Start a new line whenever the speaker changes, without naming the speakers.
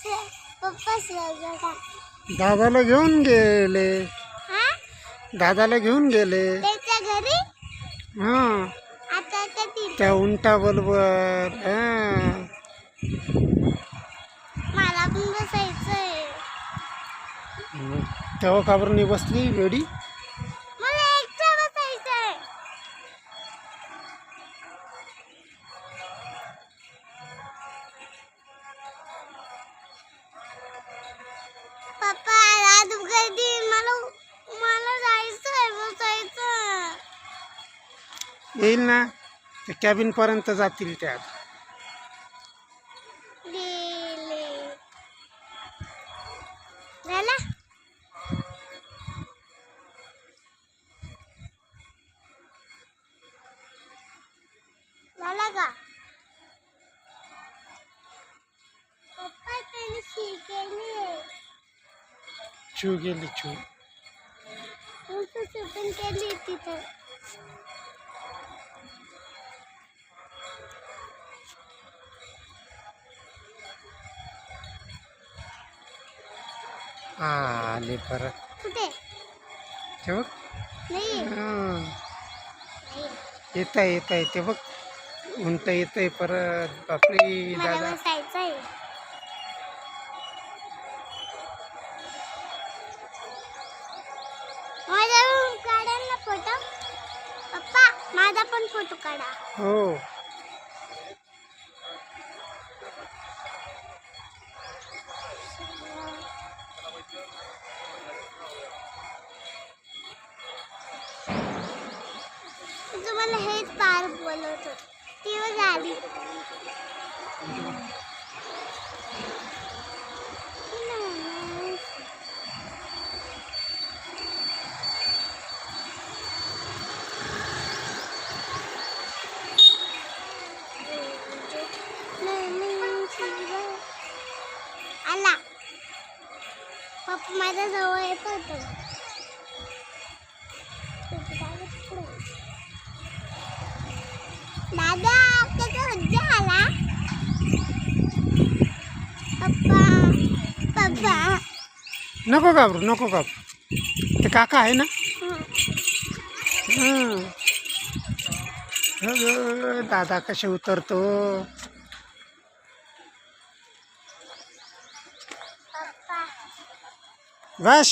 पप्पा बघा.
दादाला घेऊन गेले.
हा?
दादाला घेऊन गेले.
त्याच्या घरी
हा
आता तिथे
त्या उंटा बरोबर.
मला पण बसायचंय.
तेव्हा का बरं नाही बसली वेडी?
मला एकटा बसायचंय. पप्पा आज कधी मला मला जायचंय बसायचं.
येईल ना, ते कॅबिन पर्यंत जातील त्या.
गेले झाला. झाला का पप्पा? त्यांनी शिकेली
चू गेली चू.
शूटिंग केली तिथं.
आले परत.
कुठे
ते बघ.
नाही
येत आहे ते बघ. उंट येत आहे परत. बापरे
मला
दादा.
बसायचंय. माझा काढा ना फोटो पप्पा. माझा पण फोटो काढा.
हो
तुम्हाला हेच पार बोलत होत. ती झाली. आला पप्पा माझ्या जवळ येत होत. दादा त्याचा हज्जा आला. पप्पा पप्पा
नको घाबरू नको घाबरू. ते काका आहे ना. दादा कसे उतरतो.
पप्पा
बस